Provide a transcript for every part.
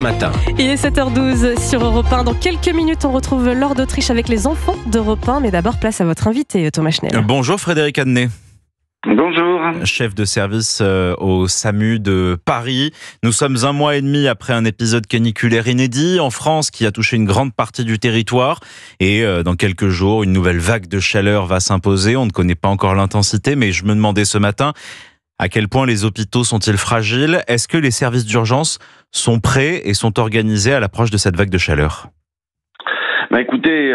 Matin. Il est 7h12 sur Europe 1. Dans quelques minutes, on retrouve Laure d'Autriche avec les enfants d'Europe 1. Mais d'abord, place à votre invité, Thomas Schnell. Bonjour Frédéric Adnet. Bonjour. Chef de service au SAMU de Paris. Nous sommes 1 mois et demi après un épisode caniculaire inédit en France qui a touché une grande partie du territoire. Et dans quelques jours, une nouvelle vague de chaleur va s'imposer. On ne connaît pas encore l'intensité, mais je me demandais ce matin à quel point les hôpitaux sont-ils fragiles. Est-ce que les services d'urgence sont prêts et sont organisés à l'approche de cette vague de chaleur ? Écoutez,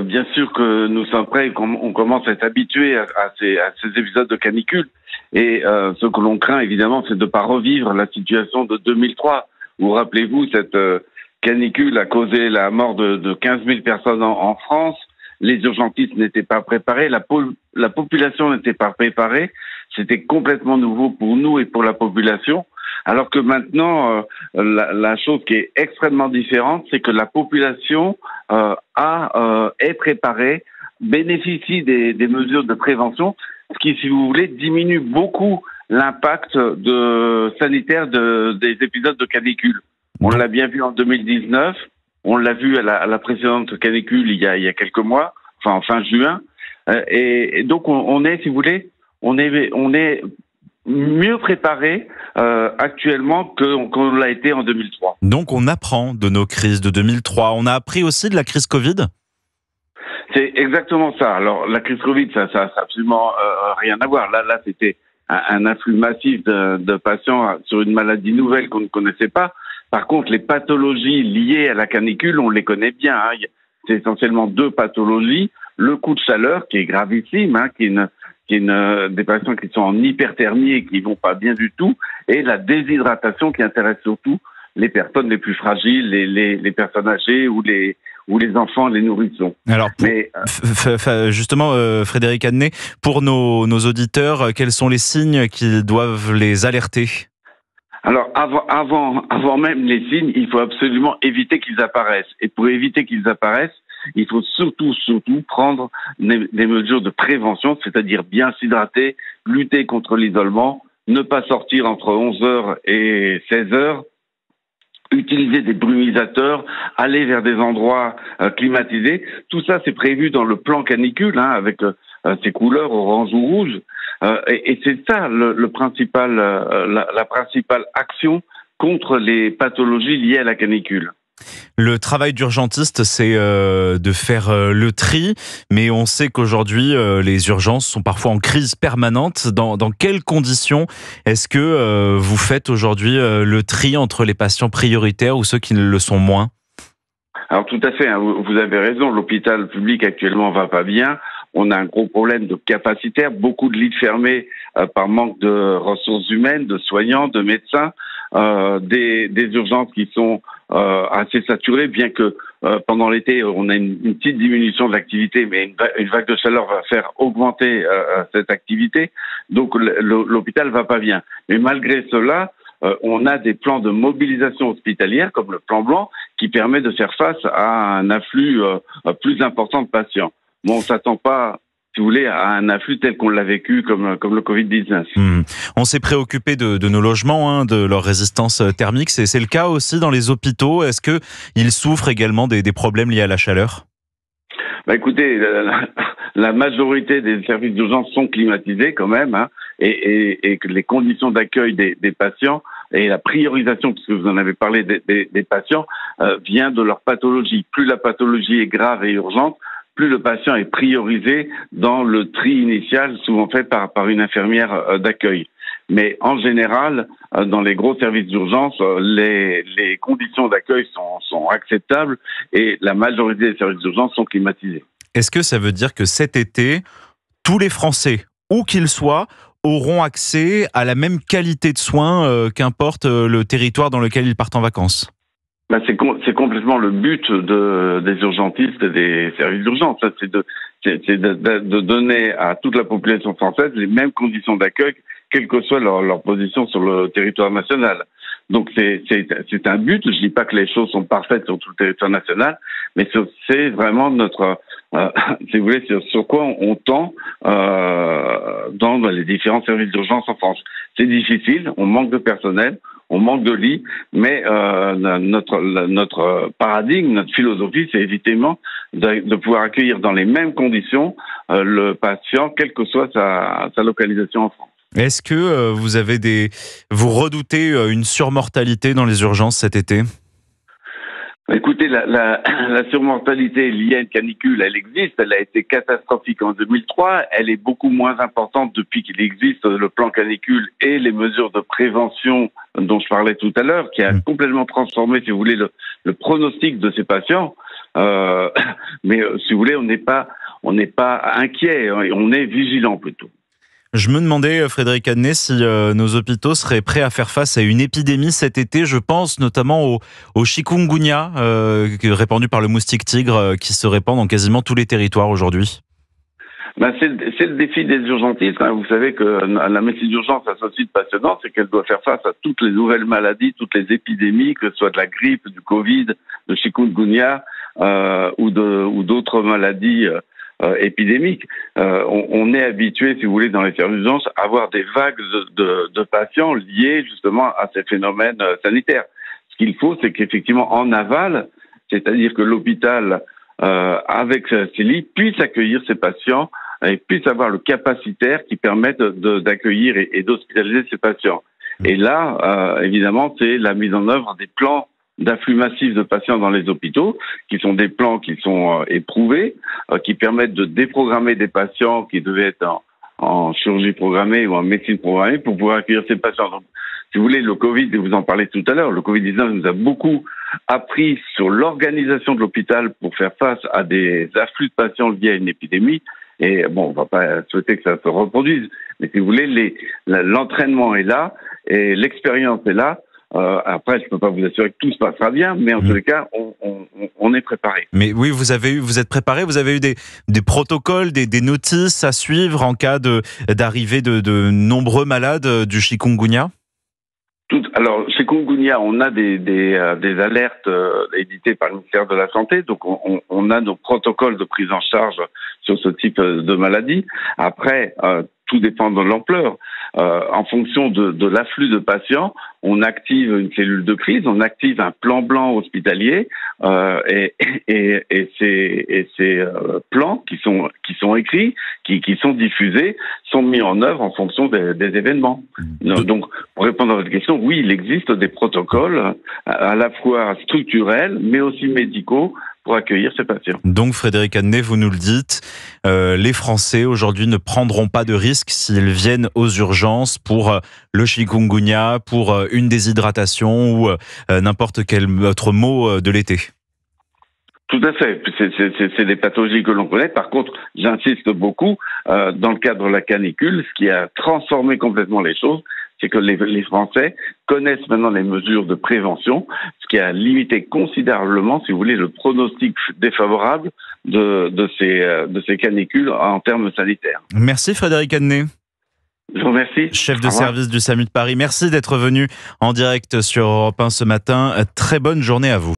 bien sûr que nous sommes prêts, on commence à être habitué à ces épisodes de canicule. Et ce que l'on craint, évidemment, c'est de ne pas revivre la situation de 2003. Vous rappelez-vous, cette canicule a causé la mort de 15 000 personnes en France. Les urgentistes n'étaient pas préparés, la population n'était pas préparée. C'était complètement nouveau pour nous et pour la population. Alors que maintenant, la chose qui est extrêmement différente, c'est que la population est préparée, bénéficie des mesures de prévention, ce qui, si vous voulez, diminue beaucoup l'impact sanitaire des épisodes de canicule. On l'a bien vu en 2019, on l'a vu à la précédente canicule il y a quelques mois, en fin juin, et donc on est, si vous voulez, on est mieux préparé actuellement qu'on l'a été en 2003. Donc on apprend de nos crises de 2003. On a appris aussi de la crise Covid ? C'est exactement ça. Alors la crise Covid, ça a absolument rien à voir. Là c'était un afflux massif de patients sur une maladie nouvelle qu'on ne connaissait pas. Par contre, les pathologies liées à la canicule, on les connaît bien. C'est essentiellement 2 pathologies. Le coup de chaleur, qui est gravissime, des patients qui sont en hyperthermie et qui vont pas bien du tout, et la déshydratation qui intéresse surtout les personnes les plus fragiles, les personnes âgées ou les enfants, les nourrissons. Alors, justement, Frédéric Adnet, pour nos auditeurs, quels sont les signes qui doivent les alerter ? Alors, avant même les signes, il faut absolument éviter qu'ils apparaissent. Et pour éviter qu'ils apparaissent, il faut surtout prendre des mesures de prévention, c'est-à-dire bien s'hydrater, lutter contre l'isolement, ne pas sortir entre 11h et 16h, utiliser des brumisateurs, aller vers des endroits climatisés. Tout ça, c'est prévu dans le plan canicule, avec ses couleurs orange ou rouge. Et c'est ça la principale action contre les pathologies liées à la canicule. Le travail d'urgentiste, c'est de faire le tri, mais on sait qu'aujourd'hui, les urgences sont parfois en crise permanente. Dans quelles conditions est-ce que vous faites aujourd'hui le tri entre les patients prioritaires ou ceux qui ne le sont moins ? Alors tout à fait, vous avez raison, l'hôpital public actuellement va pas bien. On a un gros problème de capacitaire, beaucoup de lits fermés par manque de ressources humaines, de soignants, de médecins, des urgences qui sont assez saturées, bien que pendant l'été on a une petite diminution de l'activité, mais une vague de chaleur va faire augmenter cette activité. Donc l'hôpital va pas bien. Mais malgré cela, on a des plans de mobilisation hospitalière, comme le plan blanc, qui permet de faire face à un afflux plus important de patients. Bon, on s'attend pas, si vous voulez, à un afflux tel qu'on l'a vécu comme le Covid-19. On s'est préoccupé de nos logements, de leur résistance thermique. C'est le cas aussi dans les hôpitaux. Est-ce qu'ils souffrent également des problèmes liés à la chaleur ? Écoutez, la majorité des services d'urgence sont climatisés quand même, et que les conditions d'accueil des patients et la priorisation, puisque vous en avez parlé, des patients, vient de leur pathologie. Plus la pathologie est grave et urgente, plus le patient est priorisé dans le tri initial, souvent fait par une infirmière d'accueil. Mais en général, dans les gros services d'urgence, les conditions d'accueil sont acceptables et la majorité des services d'urgence sont climatisés. Est-ce que ça veut dire que cet été, tous les Français, où qu'ils soient, auront accès à la même qualité de soins, qu'importe le territoire dans lequel ils partent en vacances ? C'est complètement le but des urgentistes et des services d'urgence. C'est de donner à toute la population française les mêmes conditions d'accueil, quelle que soit leur position sur le territoire national. Donc c'est un but. Je dis pas que les choses sont parfaites sur tout le territoire national, mais c'est vraiment notre, si vous voulez, sur quoi on tend dans les différents services d'urgence en France. C'est difficile, on manque de personnel. on manque de lits, mais notre paradigme, notre philosophie, c'est évidemment de pouvoir accueillir dans les mêmes conditions le patient, quelle que soit sa localisation en France. Est-ce que vous redoutez une surmortalité dans les urgences cet été ? Écoutez, la surmortalité liée à une canicule, elle existe. Elle a été catastrophique en 2003. Elle est beaucoup moins importante depuis qu'il existe le plan canicule et les mesures de prévention dont je parlais tout à l'heure, qui a complètement transformé, si vous voulez, le pronostic de ces patients. Mais si vous voulez, on n'est pas inquiet, on est vigilant plutôt. Je me demandais, Frédéric Adnet, si nos hôpitaux seraient prêts à faire face à une épidémie cet été. Je pense notamment au chikungunya, répandu par le moustique tigre, qui se répand dans quasiment tous les territoires aujourd'hui. C'est le défi des urgentistes. Vous savez que la médecine d'urgence a ceci de passionnant, c'est qu'elle doit faire face à toutes les nouvelles maladies, toutes les épidémies, que ce soit de la grippe, du Covid, de chikungunya ou d'autres maladies épidémique. On est habitué, si vous voulez, dans les services d'urgence, à avoir des vagues de patients liés justement à ces phénomènes sanitaires. Ce qu'il faut, c'est qu'effectivement, en aval, c'est-à-dire que l'hôpital, avec ses lits, puisse accueillir ces patients et puisse avoir le capacitaire qui permette d'accueillir et d'hospitaliser ces patients. Et là, évidemment, c'est la mise en œuvre des plans d'afflux massif de patients dans les hôpitaux, qui sont des plans qui sont éprouvés, qui permettent de déprogrammer des patients qui devaient être en chirurgie programmée ou en médecine programmée pour pouvoir accueillir ces patients. Donc, si vous voulez, le Covid, et vous en parlez tout à l'heure, le Covid-19 nous a beaucoup appris sur l'organisation de l'hôpital pour faire face à des afflux de patients liés à une épidémie. Et bon, on va pas souhaiter que ça se reproduise, mais si vous voulez, l'entraînement est là et l'expérience est là. Après, je peux pas vous assurer que tout se passera bien, mais en tous les cas, on est préparé. Mais oui, vous êtes préparé, vous avez eu des protocoles, des notices à suivre en cas d'arrivée de nombreux malades du chikungunya? Alors, chez Chikungunya, on a des alertes éditées par le ministère de la Santé, donc on a nos protocoles de prise en charge sur ce type de maladie. Après, tout dépend de l'ampleur. En fonction de l'afflux de patients, on active une cellule de crise, on active un plan blanc hospitalier et ces plans qui sont écrits, qui sont diffusés, sont mis en œuvre en fonction des événements. Donc, pour répondre à votre question, oui, il existe des protocoles à la fois structurels, mais aussi médicaux, pour accueillir ces patients. Donc Frédéric Adnet, vous nous le dites, les Français aujourd'hui ne prendront pas de risques s'ils viennent aux urgences pour le chikungunya, pour une déshydratation ou n'importe quel autre mot de l'été. Tout à fait. C'est des pathologies que l'on connaît. Par contre, j'insiste beaucoup, dans le cadre de la canicule, ce qui a transformé complètement les choses, c'est que les Français connaissent maintenant les mesures de prévention, ce qui a limité considérablement, si vous voulez, le pronostic défavorable de ces canicules en termes sanitaires. Merci Frédéric Adnet. Je vous remercie. Chef de service du SAMU de Paris. Merci d'être venu en direct sur Europe 1 ce matin. Très bonne journée à vous.